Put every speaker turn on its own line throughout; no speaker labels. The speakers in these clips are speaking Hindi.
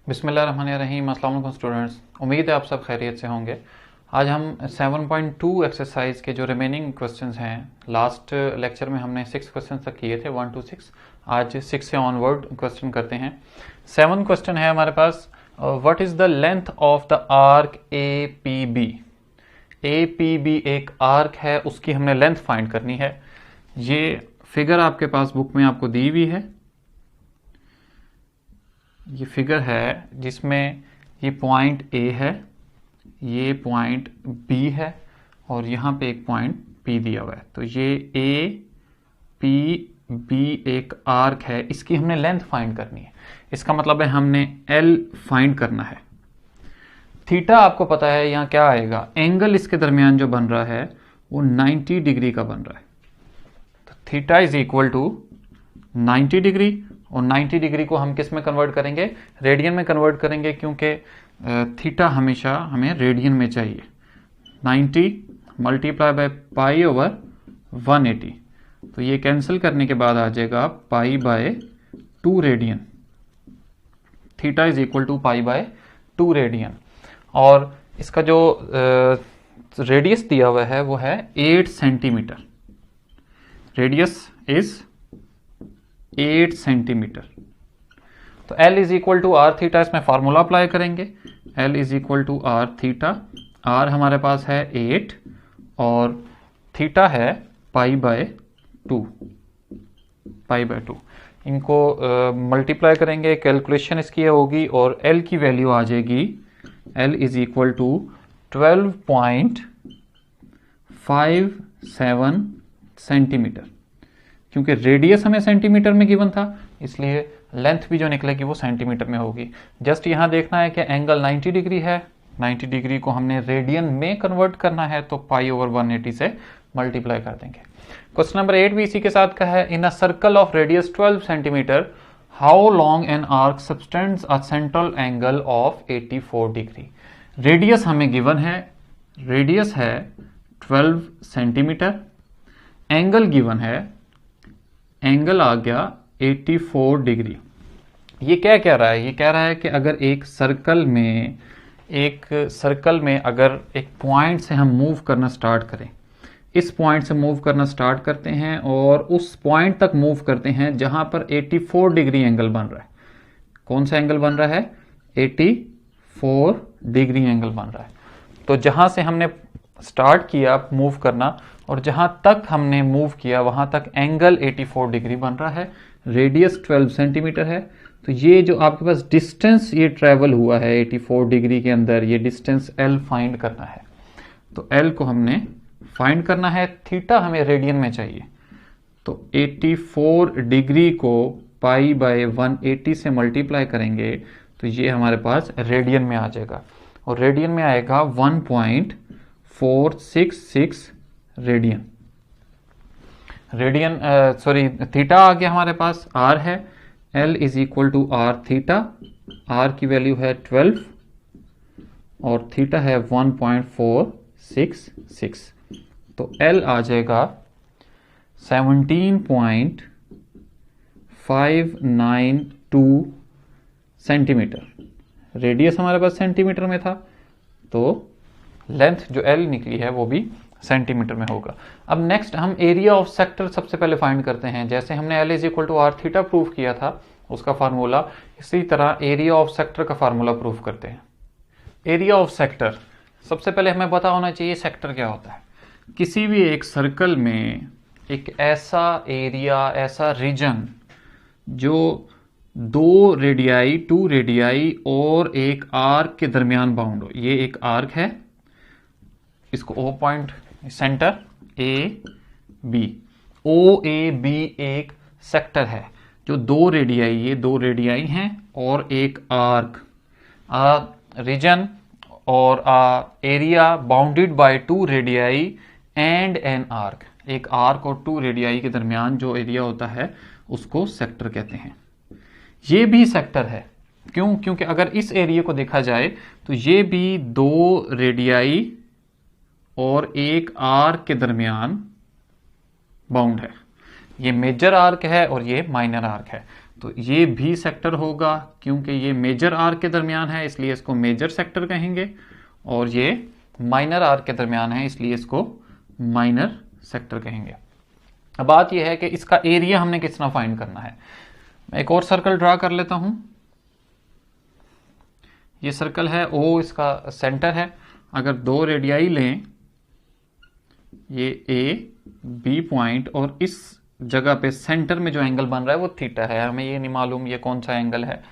बिस्मिल्लाहिर्रहमानिर्रहीम। अस्सलाम वालेकुम स्टूडेंट्स, उम्मीद है आप सब खैरियत से होंगे। आज हम 7.2 एक्सरसाइज के जो रिमेनिंग क्वेश्चंस हैं, लास्ट लेक्चर में हमने 6 क्वेश्चंस तक किए थे 1 to 6। आज 6 से ऑनवर्ड क्वेश्चन करते हैं। 7 क्वेश्चन है हमारे पास। What is the length of the arc A P B. A P B एक आर्क है, उसकी हमने लेंथ फाइंड करनी है। ये फिगर आपके पास बुक में आपको दी हुई है। ये फिगर है जिसमें ये पॉइंट ए है, ये पॉइंट बी है और यहाँ पे एक पॉइंट पी दिया हुआ है। तो ये ए पी बी एक आर्क है, इसकी हमने लेंथ फाइंड करनी है। इसका मतलब है हमने एल फाइंड करना है। थीटा आपको पता है यहाँ क्या आएगा, एंगल इसके दरमियान जो बन रहा है वो 90 डिग्री का बन रहा है। तो theta is equal to 90 degree, और 90 डिग्री को हम किस में कन्वर्ट करेंगे, रेडियन में कन्वर्ट करेंगे, क्योंकि थीटा हमेशा हमें रेडियन में चाहिए। 90 मल्टीप्लाई बाय पाई ओवर 180, तो ये कैंसिल करने के बाद आ जाएगा pi by 2 radian. Theta is equal to pi by 2 radian. और इसका जो रेडियस दिया हुआ है वो है 8 सेंटीमीटर। Radius is 8 centimetre. तो L is equal to R theta, इसमें फार्मूला अप्लाई करेंगे। L is equal to R theta. R हमारे पास है 8 और थीटा है पाई बाय 2। इनको मल्टीप्लाई करेंगे, कैलकुलेशन इसकी होगी और L की वैल्यू आ जाएगी, L is equal to 12.57 centimetre. क्योंकि रेडियस हमें सेंटीमीटर में गिवन था, इसलिए लेंथ भी जो निकलेगी वो सेंटीमीटर में होगी। जस्ट यहाँ देखना है कि एंगल 90 डिग्री है, 90 डिग्री को हमने रेडियन में कन्वर्ट करना है, तो पाई ओवर 180 से मल्टीप्लाई कर देंगे। क्वेश्चन नंबर 8 भी इसी के साथ का है। In a circle of radius 12 centimetre how long an arc subtends a central angle of 84 degree. Radius हमें गिवन है, रेडियस है 12 सेंटीमीटर, एंगल गिवन है, एंगल आ गया 84 डिग्री। ये क्या कह रहा है, ये कह रहा है कि अगर एक सर्कल में अगर एक पॉइंट से हम मूव करना स्टार्ट करें, इस पॉइंट से मूव करना स्टार्ट करते हैं और उस पॉइंट तक मूव करते हैं जहां पर 84 डिग्री एंगल बन रहा है। कौन सा एंगल बन रहा है, 84 डिग्री एंगल बन रहा है। तो जहां से हमने स्टार्ट किया मूव करना और जहां तक हमने मूव किया वहां तक एंगल 84 डिग्री बन रहा है। रेडियस 12 सेंटीमीटर है, तो ये जो आपके पास डिस्टेंस ये ट्रेवल हुआ है 84 डिग्री के अंदर, ये डिस्टेंस L फाइंड करना है। तो L को हमने फाइंड करना है, थीटा हमें रेडियन में चाहिए। तो 84 डिग्री को पाई बाय 180 से मल्टीप्लाई करेंगे तो ये हमारे पास रेडियन में आ जाएगा, और रेडियन में आएगा 1.466 रेडियन। थीटा आ गया हमारे पास, R है, L is equal to R theta. R की वैल्यू है 12 और थीटा है 1.466, तो L आ जाएगा 17.592 सेंटीमीटर। रेडियस हमारे पास सेंटीमीटर में था, तो लेंथ जो L निकली है वो भी सेंटीमीटर में होगा। अब नेक्स्ट हम एरिया ऑफ सेक्टर सबसे पहले फाइंड करते हैं। जैसे हमने L is equal to R theta prove किया था उसका फार्मूला, इसी तरह एरिया ऑफ सेक्टर का फार्मूला प्रूव करते हैं। एरिया ऑफ सेक्टर, सबसे पहले हमें पता होना चाहिए सेक्टर क्या होता है। किसी भी एक सर्कल में एक ऐसा एरिया, ऐसा रीजन जो 2 रेडियाई और एक आर्क के दरमियान बाउंड हो। ये एक आर्क है, इसको O point centre A B, O A B एक सेक्टर है जो 2 रेडियाई, ये 2 रेडियाई हैं और एक आर्क, रीजन और area bounded by 2 radii and an arc. एक आर्क और 2 रेडियाई के दरमियान जो एरिया होता है उसको सेक्टर कहते हैं। ये भी सेक्टर है, क्यों, क्योंकि अगर इस एरिया को देखा जाए तो ये भी 2 रेडियाई और एक आर्क के दरमियान बाउंड है। ये मेजर आर्क है और ये माइनर आर्क है। तो ये भी सेक्टर होगा, क्योंकि ये मेजर आर्क के दरमियान है इसलिए इसको मेजर सेक्टर कहेंगे, और ये माइनर आर्क के दरमियान है इसलिए इसको माइनर सेक्टर कहेंगे। अब बात यह है कि इसका एरिया हमने किस तरह फाइंड करना है। मैं एक और सर्कल ड्रा कर लेता हूं। ये सर्कल है O, इसका सेंटर है। अगर दो रेडियाई लें, ये A B पॉइंट, और इस जगह पे सेंटर में जो एंगल बन रहा है वो थीटा है। हमें ये नहीं मालूम ये कौन सा एंगल है,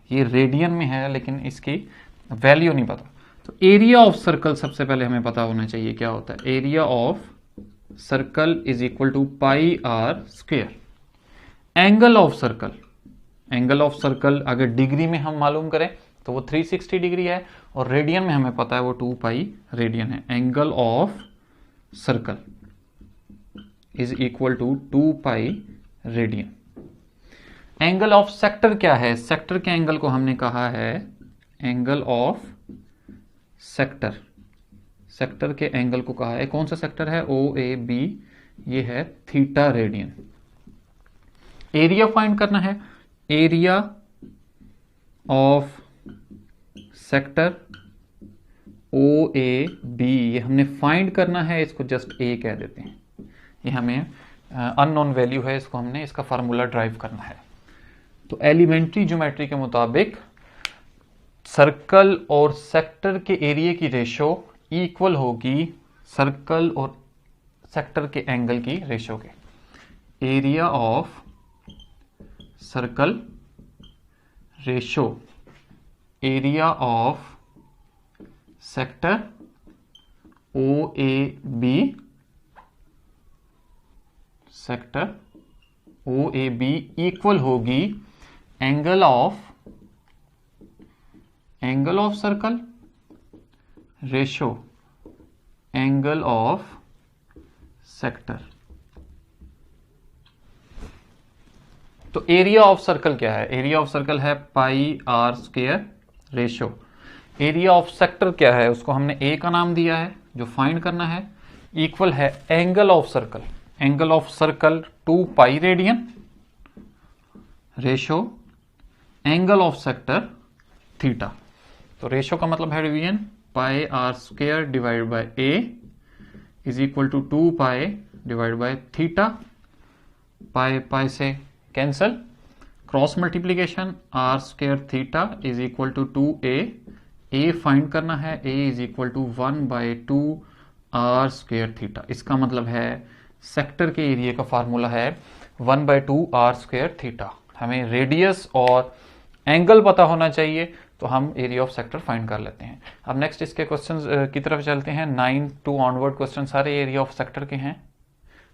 ये रेडियन में है लेकिन इसकी वैल्यू नहीं पता। तो एरिया ऑफ सर्कल सबसे पहले हमें पता होना चाहिए क्या होता है। Area of circle is equal to pi are square. Angle of circle, angle of circle अगर डिग्री में हम मालूम करें तो वो 360 डिग्री है, और रेडियन में हमें पता है वो 2 पाई रेडियन है। Angle of circle is equal to 2 pi radian. Angle of sector क्या है? सेक्टर के एंगल को हमने कहा है एंगल ऑफ सेक्टर। सेक्टर के एंगल को कहा है, कौन सा सेक्टर है? OAB, ये है थीटा रेडियन। एरिया फाइंड करना है। एरिया ऑफ सेक्टर OAB, ये हमने फाइंड करना है, इसको जस्ट A कह देते हैं। ये हमें अननोन वैल्यू है, इसको हमने इसका फार्मूला ड्राइव करना है। तो एलिमेंट्री ज्योमेट्री के मुताबिक सर्कल और सेक्टर के एरिया की रेशो इक्वल होगी सर्कल और सेक्टर के एंगल की रेशो के। Area of circle ratio area of sector OAB, sector OAB equal होगी angle of circle ratio angle of sector. तो एरिया ऑफ सर्कल क्या है? एरिया ऑफ सर्कल है pi are square ratio. Area of sector क्या है? उसको हमने A का नाम दिया है, जो फाइंड करना है, इक्वल है angle of circle. Angle of circle 2 pi radian ratio angle of sector theta. तो रेशो का मतलब है division, pi are square divide by A is equal to 2 pi divide by theta. Pi pi से cancel, cross multiplication, r square theta is equal to 2A। A find करना है, A is equal to 1/2 are square theta. इसका मतलब है सेक्टर के एरिया का फार्मूला है 1/2 आर स्क्वायर थीटा। हमें रेडियस और एंगल पता होना चाहिए तो हम एरिया ऑफ सेक्टर फाइंड कर लेते हैं। अब नेक्स्ट इसके क्वेश्चंस की तरफ चलते हैं। 9 टू ऑनवर्ड क्वेश्चन सारे एरिया ऑफ सेक्टर के हैं।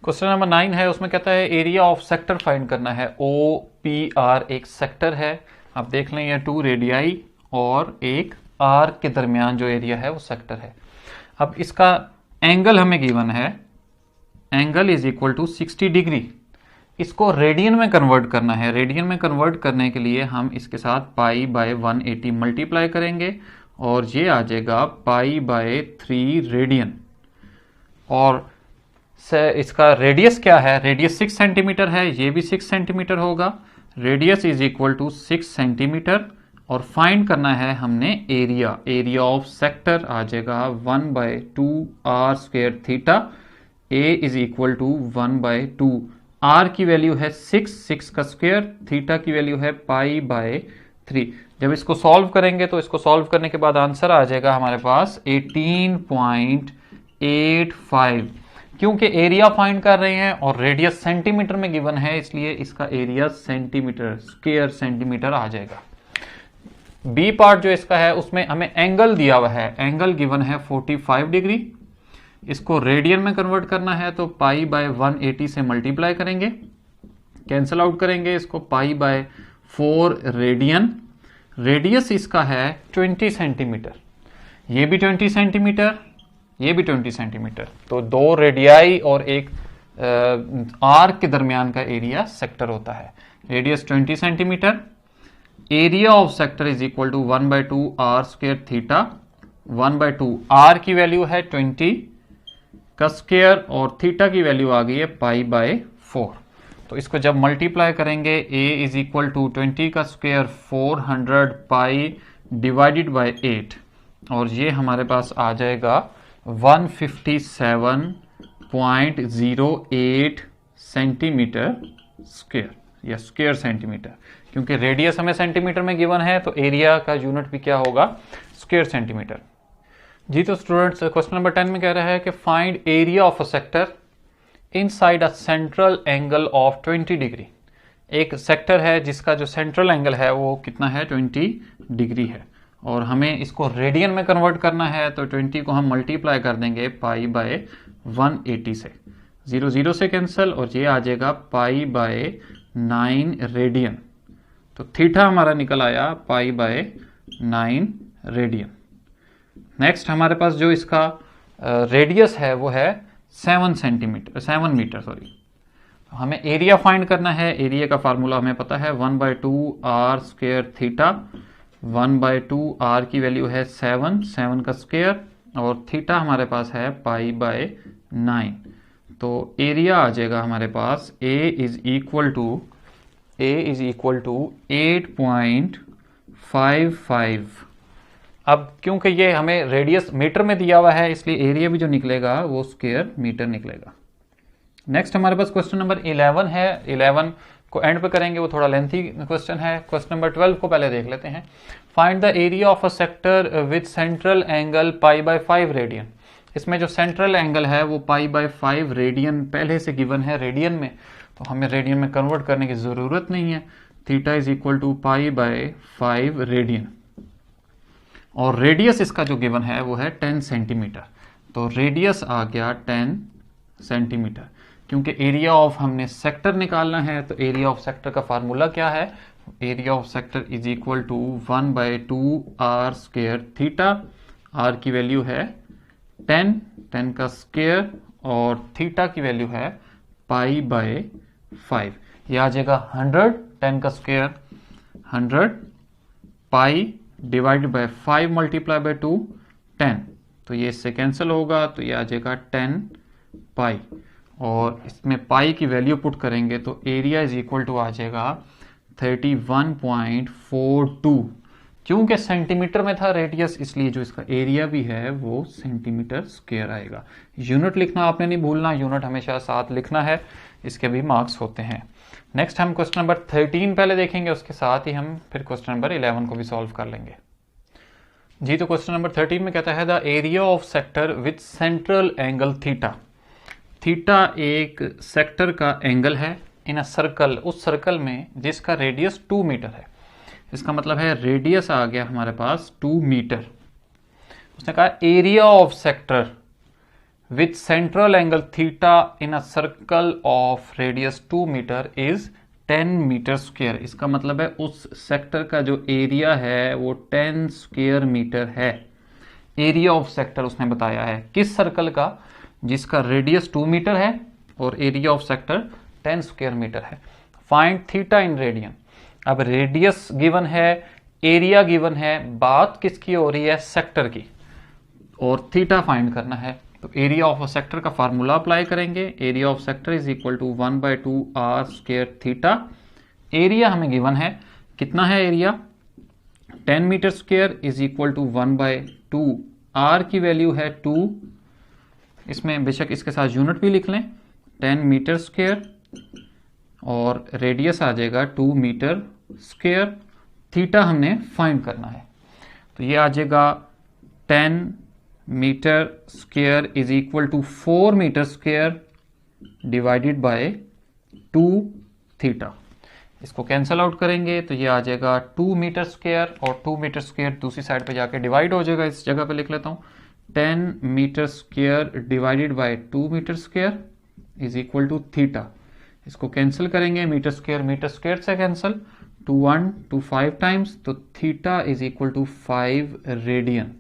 क्वेश्चन नंबर 9 है, उसमें कहता है एरिया ऑफ सेक्टर फाइंड करना है। OPR एक सेक्टर है। आप देख लें ये 2 रेडियाई और एक आर्क के दरमियान जो एरिया है वो सेक्टर है। अब इसका एंगल हमें गिवन है, angle is equal to 60 degree. इसको रेडियन में कन्वर्ट करना है। रेडियन में कन्वर्ट करने के लिए हम इसके साथ पाई बाय 180 मल्टीप्लाई करेंगे और ये आ जाएगा पाई बाय 3 रेडियन। और इसका रेडियस क्या है? रेडियस 6 सेंटीमीटर है, ये भी 6 सेंटीमीटर होगा। Radius is equal to 6 centimetre. और फाइंड करना है हमने एरिया। एरिया ऑफ सेक्टर आ जाएगा 1/2 are square theta. A is equal to 1/2। R की वैल्यू है 6 का स्क्वायर, थीटा की वैल्यू है पाई बाय 3। जब इसको सॉल्व करेंगे तो इसको सॉल्व करने के बाद आंसर आ जाएगा हमारे पास 18.85। क्योंकि एरिया फाइंड कर रहे हैं और रेडियस सेंटीमीटर में गिवन है, इसलिए इसका एरिया सेंटीमीटर स्क्वायर सेंटीमीटर आ जाएगा। बी पार्ट जो इसका है उसमें हमें एंगल दिया हुआ है। एंगल गिवन है 45 डिग्री। इसको रेडियन में कन्वर्ट करना है तो पाई बाय 180 से मल्टीप्लाई करेंगे, कैंसल आउट करेंगे इसको, पाई बाय 4 रेडियन। रेडियस इसका है 20 सेंटीमीटर, ये भी 20 सेंटीमीटर, ये भी 20 सेंटीमीटर। तो 2 रेडियाई और एक आर्क के दरमियान का एरिया सेक्टर होता है। Radius 20 centimetre. Area of sector is equal to 1/2 are square theta. 1/2 R की वैल्यू है 20 का स्क्वायर और थीटा की वैल्यू आ गई है पाई बाय 4। तो इसको जब मल्टीप्लाई करेंगे a इज इक्वल टू 20 का स्क्वायर 400 पाई डिवाइडेड बाय 8 और ये हमारे पास आ जाएगा 157.08 सेंटीमीटर स्क्वायर या स्क्वायर सेंटीमीटर, क्योंकि रेडियस हमें सेंटीमीटर में गिवन है तो एरिया का यूनिट भी क्या होगा, स्क्वायर सेंटीमीटर। जी तो स्टूडेंट्स क्वेश्चन नंबर 10 में कह रहा है कि find area of a sector inside a central angle of 20 degree. एक सेक्टर है जिसका जो सेंट्रल एंगल है वो कितना है, 20 डिग्री है और हमें इसको रेडियन में कन्वर्ट करना है तो 20 को हम मल्टीप्लाई कर देंगे पाई बाय 180 से, 0 0 से कैंसिल और ये आ जाएगा पाई बाय 9 रेडियन। तो थीटा हमारा निकल आया पाई बाय 9 रेडियन। नेक्स्ट हमारे पास जो इसका रेडियस है वो है 7 मीटर सॉरी। हमें एरिया फाइंड करना है। एरिया का फार्मूला हमें पता है 1/2 आर स्क्वायर थीटा। 1/2 आर की वैल्यू है 7 का स्क्वायर और थीटा हमारे पास है पाई बाय 9। तो एरिया आ जाएगा हमारे पास A इज इक्वल टू 8.55। अब क्योंकि ये हमें रेडियस मीटर में दिया हुआ है इसलिए एरिया भी जो निकलेगा वो स्क्वायर मीटर निकलेगा। नेक्स्ट हमारे पास क्वेश्चन नंबर 11 है। 11 को एंड पे करेंगे, वो थोड़ा लेंथी क्वेश्चन है। क्वेश्चन नंबर 12 को पहले देख लेते हैं। Find the area of a sector with central angle π/5 radian. इसमें जो सेंट्रल एंगल है वो π/5 रेडियन पहले से गिवन है रेडियन में, तो हमें रेडियन में कन्वर्ट करने की जरूरत नहीं है। Theta is equal to π/5 radian और रेडियस इसका जो गिवन है वो है 10 सेंटीमीटर। तो रेडियस आ गया 10 सेंटीमीटर। क्योंकि एरिया ऑफ हमने सेक्टर निकालना है तो एरिया ऑफ सेक्टर का फार्मूला क्या है, area of sector is equal to 1/2 are square theta. R की वैल्यू है 10 का स्क्वायर और थीटा की वैल्यू है π/5। ये आ जाएगा 100, 10 का square 100 pi divided by 5 multiply by 2 10। तो ये इससे कैंसिल होगा तो ये आ जाएगा 10 पाई और इसमें पाई की वैल्यू पुट करेंगे तो एरिया इज इक्वल टू आ जाएगा 31.42। क्योंकि सेंटीमीटर में था रेडियस इसलिए जो इसका एरिया भी है वो सेंटीमीटर स्क्वायर आएगा। यूनिट लिखना आपने नहीं भूलना, यूनिट हमेशा साथ लिखना है, इसके भी मार्क्स होते हैं। नेक्स्ट हम क्वेश्चन नंबर 13 पहले देखेंगे, उसके साथ ही हम फिर क्वेश्चन नंबर 11 को भी सॉल्व कर लेंगे। जी तो क्वेश्चन नंबर 13 में कहता है the area of sector with central angle theta. Theta एक सेक्टर का एंगल है इन अ सर्कल, उस सर्कल में जिसका रेडियस 2 मीटर है। इसका मतलब है रेडियस आ गया हमारे पास 2 मीटर। उसने कहा area of sector with central angle theta in a circle of radius 2 metre is 10 metre square. इसका मतलब है उस सेक्टर का जो एरिया है वो 10 स्क्वायर मीटर है। एरिया ऑफ सेक्टर उसने बताया है किस सर्कल का, जिसका रेडियस 2 मीटर है और area of sector 10 square metre है। Find theta in radian. अब रेडियस गिवन है, एरिया गिवन है, बात किसकी हो रही है, सेक्टर की, और थीटा फाइंड करना है। तो एरिया ऑफ अ सेक्टर का फार्मूला अप्लाई करेंगे। Area of sector is equal to 1/2 are square theta. Area हमें गिवन है, कितना है area, 10 metre square is equal to 1/2 R की वैल्यू है 2। इसमें बेशक इसके साथ यूनिट भी लिख लें, 10 मीटर स्क्वायर और रेडियस आ जाएगा 2 मीटर स्क्वायर। थीटा हमने फाइंड करना है तो ये आ जाएगा 10 metre square is equal to 4 metre square divided by 2 theta. इसको कैंसल आउट करेंगे तो ये आ जाएगा 2 मीटर स्क्वायर और 2 मीटर स्क्वायर दूसरी साइड पे जाके डिवाइड हो जाएगा। इस जगह पे लिख लेता हूं 10 metre square divided by 2 metre square is equal to theta. इसको कैंसिल करेंगे, मीटर स्क्वायर से कैंसिल, 2 1 2 5 टाइम्स, तो theta is equal to 5 radian.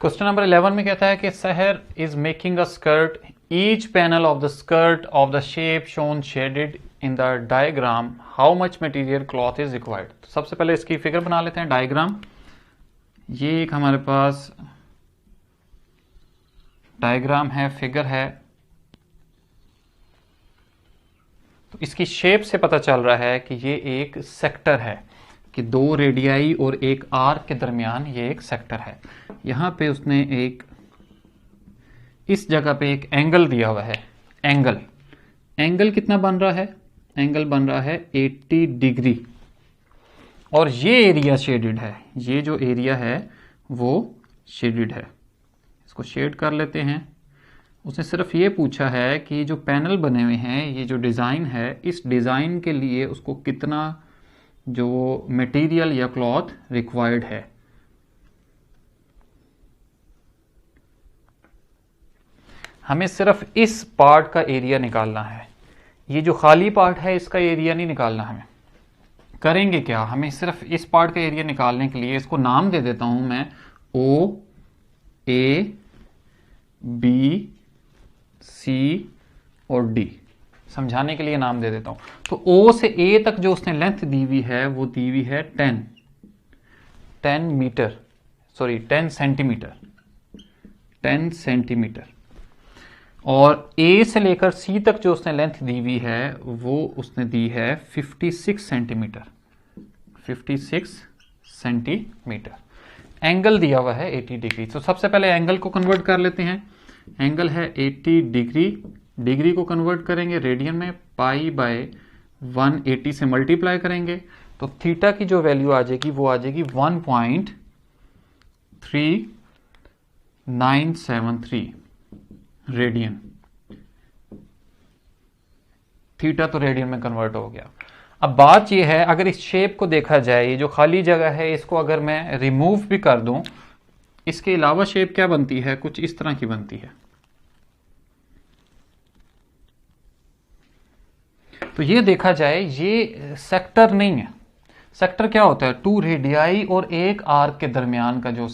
Question number 11 में कहता है कि Sahar is making a skirt, each panel of the skirt of the shape shown shaded in the diagram, how much material cloth is required. तो सबसे पहले इसकी फिगर बना लेते हैं, डायग्राम। ये एक हमारे पास डायग्राम है, फिगर है। तो इसकी शेप से पता चल रहा है कि ये एक सेक्टर है, कि दो रेडियाई और एक आर्क के दरमियान ये एक सेक्टर है। यहाँ पे उसने एक इस जगह पे एक एंगल दिया हुआ है। एंगल कितना बन रहा है? एंगल बन रहा है 80 डिग्री, और ये एरिया शेडेड है। ये जो एरिया है वो शेडेड है। इसको शेड कर लेते हैं। उसने सिर्फ ये पूछा है कि जो पैनल बने हुए हैं, ये जो डिज़ाइन है, इस डिज़ाइन के लिए उसको कितना जो मटेरियल या क्लॉथ रिक्वायर्ड है। हमें सिर्फ इस पार्ट का एरिया निकालना है। ये जो खाली पार्ट है इसका एरिया नहीं निकालना हमें। करेंगे क्या, हमें सिर्फ इस पार्ट का एरिया निकालने के लिए इसको नाम दे देता हूं मैं, ओ ए बी सी और डी। समझाने के लिए नाम दे देता हूं। तो ओ से ए तक जो उसने लेंथ दी हुई है वो दी हुई है 10 सेंटीमीटर। और ए से लेकर सी तक जो उसने लेंथ दी हुई है वो उसने दी है 56 सेंटीमीटर। एंगल दिया हुआ है 80 डिग्री। तो सबसे पहले एंगल को कन्वर्ट कर लेते हैं। एंगल है 80 डिग्री। डिग्री को कन्वर्ट करेंगे रेडियन में, पाई बाय 180 से मल्टीप्लाई करेंगे तो थीटा की जो वैल्यू आ जाएगी वो आ जाएगी 1.3973 रेडियन। थीटा तो रेडियन में कन्वर्ट हो गया। अब बात यह है, अगर इस शेप को देखा जाए, ये जो खाली जगह है इसको अगर मैं रिमूव भी कर दूं, इसके अलावा शेप क्या बनती है? कुछ इस तरह की बनती है। तो ये देखा जाए ये सेक्टर नहीं है। सेक्टर क्या होता है? 2 रेडियाई और एक आर्क के दरमियान का जो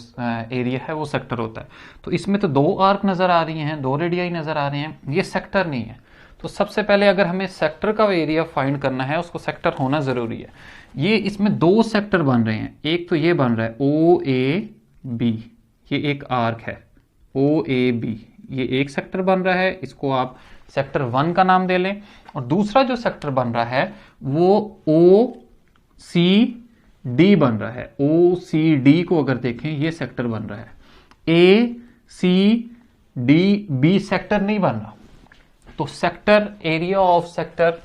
एरिया है वो सेक्टर होता है। तो इसमें तो 2 आर्क नजर आ रही हैं, 2 रेडियाई नजर आ रहे हैं, ये सेक्टर नहीं है। तो सबसे पहले अगर हमें सेक्टर का एरिया फाइंड करना है, उसको सेक्टर होना जरूरी है। ये इसमें 2 सेक्टर बन रहे हैं। एक तो ये बन रहा है ओ ए बी, ये एक आर्क है ओ ए बी, ये एक सेक्टर बन रहा है, इसको आप सेक्टर 1 का नाम दे लें। और दूसरा जो सेक्टर बन रहा है वो ओ सी डी बन रहा है। ओ सी डी को अगर देखें ये सेक्टर बन रहा है। ए सी डी बी सेक्टर नहीं बन रहा। तो सेक्टर एरिया ऑफ सेक्टर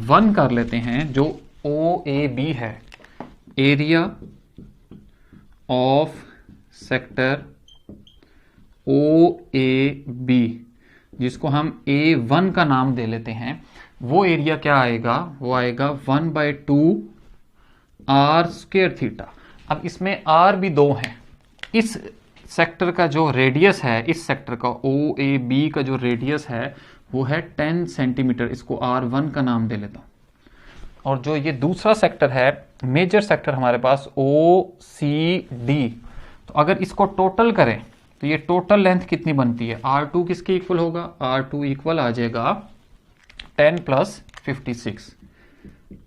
1 कर लेते हैं जो ओ ए बी है। Area of sector O A B, जिसको हम A1 का नाम दे लेते हैं, वो एरिया क्या आएगा? वो आएगा 1/2 r² थीटा। अब इसमें r भी 2 हैं। इस सेक्टर का जो रेडियस है, इस सेक्टर का OAB का जो रेडियस है वो है 10 सेंटीमीटर। इसको R1 का नाम दे लेता हूं। और जो ये दूसरा सेक्टर है, मेजर सेक्टर हमारे पास OCD, तो अगर इसको टोटल करें तो ये टोटल लेंथ कितनी बनती है? R2 किसके इक्वल होगा? R2 इक्वल आ जाएगा 10 + 56।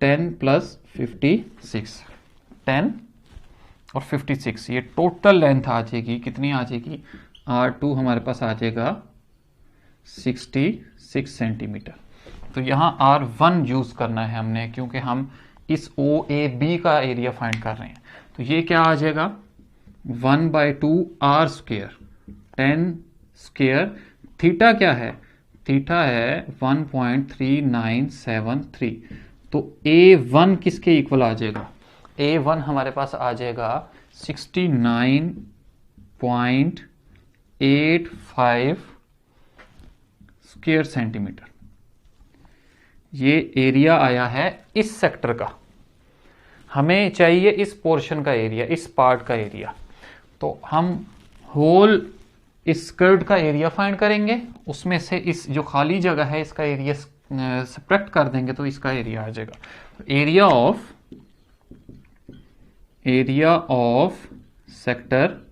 10 + 56, 10 और 56, ये टोटल लेंथ आ जाएगी। कितनी आ जाएगी? R2 हमारे पास आ जाएगा 66 सेंटीमीटर। तो यहाँ R1 यूज करना है हमने, क्योंकि हम इस OAB का एरिया फाइंड कर रहे हैं। तो ये क्या आ जाएगा? 1/2 r², 10²। थीटा क्या है? थीटा है 1.3973। तो A1 किसके इक्वल आ जाएगा? A1 हमारे पास आ जाएगा 69.85 स्क्वायर सेंटीमीटर। ये एरिया आया है इस सेक्टर का। हमें चाहिए इस पोर्शन का एरिया, इस पार्ट का एरिया। तो हम होल इस स्कर्ट का एरिया फाइंड करेंगे, उसमें से इस जो खाली जगह है इसका एरिया सब्ट्रैक्ट कर देंगे तो इसका एरिया आ जाएगा। एरिया ऑफ सेक्टर,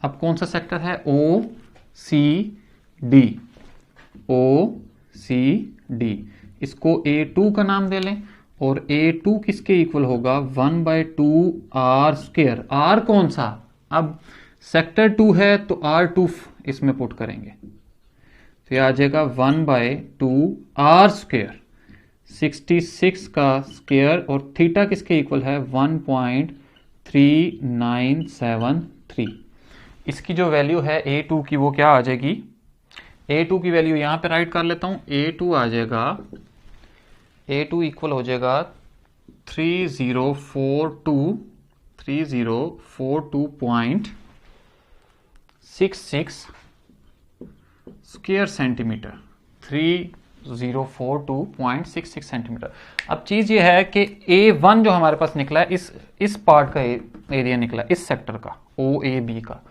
अब कौन सा सेक्टर है? OCD। इसको A2 का नाम दे लें, और A2 किसके इक्वल होगा? 1/2 r²। R कौन सा? अब सेक्टर 2 है तो R2 इसमें पुट करेंगे तो यह आ जाएगा 1/2 r²। 66 का स्क्वायर और थीटा किसके इक्वल है 1.3973। इसकी जो वैल्यू है A2 की वो क्या आ जाएगी, A2 की वैल्यू यहाँ पे राइट कर लेता हूँ। A2 आ जाएगा, A2 इक्वल हो जाएगा 3042.66 स्क्वायर सेंटीमीटर, 3042.66 सेंटीमीटर। अब चीज ये है कि A1 जो हमारे पास निकला है, इस पार्ट का एरिया निकला है, इस सेक्टर का OAB का,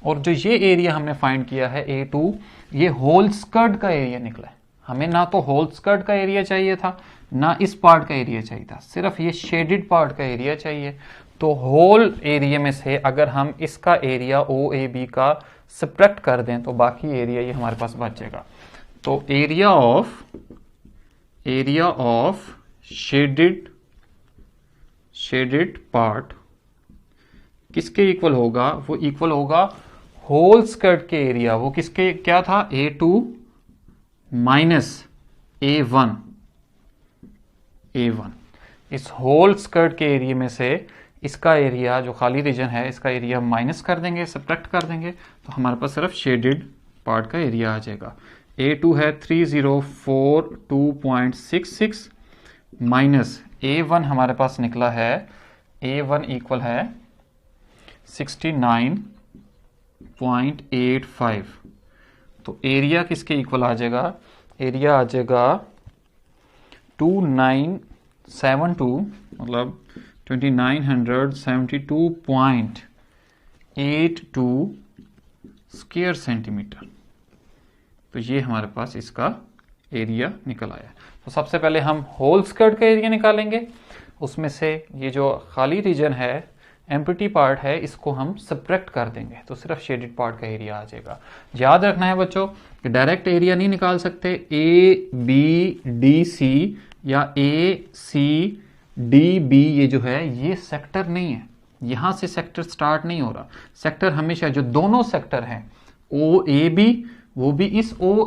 और जो ये एरिया हमने फाइंड किया है A2, ये होल स्कर्ट का एरिया निकला है। हमें ना तो होल स्कर्ट का एरिया चाहिए था, ना इस पार्ट का एरिया चाहिए था, सिर्फ ये शेडेड पार्ट का एरिया चाहिए। तो होल एरिया में से अगर हम इसका एरिया OAB का सब्ट्रैक्ट कर दें तो बाकी एरिया ये हमारे पास बच जाएगा। तो एरिया ऑफ शेडेड पार्ट किसके इक्वल होगा, वो इक्वल होगा होल स्कर्ट के एरिया। वो किसके क्या था, A2 माइनस A1। इस होल स्कर्ट के एरिया में से इसका एरिया, जो खाली रीजन है, इसका एरिया माइनस कर देंगे, सब्ट्रैक्ट कर देंगे, तो हमारे पास सिर्फ शेडेड पार्ट का एरिया आ जाएगा। A2 है 3042.66 माइनस A1 हमारे पास निकला है, A1 इक्वल है 69.85। तो एरिया किसके इक्वल आ जाएगा, एरिया आ जाएगा 2972, मतलब 2972.82 स्क्वायर सेंटीमीटर। तो ये हमारे पास इसका एरिया निकल आया। तो सबसे पहले हम होल स्कर्ट का एरिया निकालेंगे, उसमें से ये जो खाली रीजन है, एम्प्टी पार्ट है, इसको हम सब्ट्रैक्ट कर देंगे, तो सिर्फ शेडेड पार्ट का एरिया आ जाएगा। याद रखना है बच्चों कि डायरेक्ट एरिया नहीं निकाल सकते। ABDC या ACDB ये जो है, ये सेक्टर नहीं है, यहां से सेक्टर स्टार्ट नहीं हो रहा। सेक्टर हमेशा जो दोनों सेक्टर हैं OAB, वो भी इस O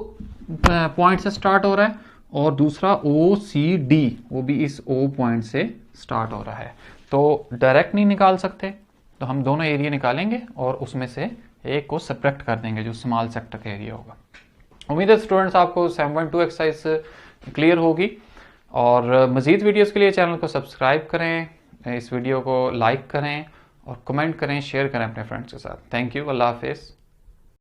पॉइंट से स्टार्ट हो रहा है, और दूसरा OCD, वो भी इस O पॉइंट से स्टार्ट हो रहा है। तो डायरेक्ट नहीं निकाल सकते, तो हम दोनों एरिया निकालेंगे और उसमें से एक को सब्ट्रैक्ट कर देंगे, जो स्मॉल सेक्टर का एरिया होगा। उम्मीद है स्टूडेंट्स आपको 7.2 एक्सरसाइज क्लियर होगी, और मज़ीद वीडियोस के लिए चैनल को सब्सक्राइब करें, इस वीडियो को लाइक करें और कमेंट करें, शेयर करें अपने फ्रेंड्स के साथ। थैंक यू, अल्लाह हाफिज़।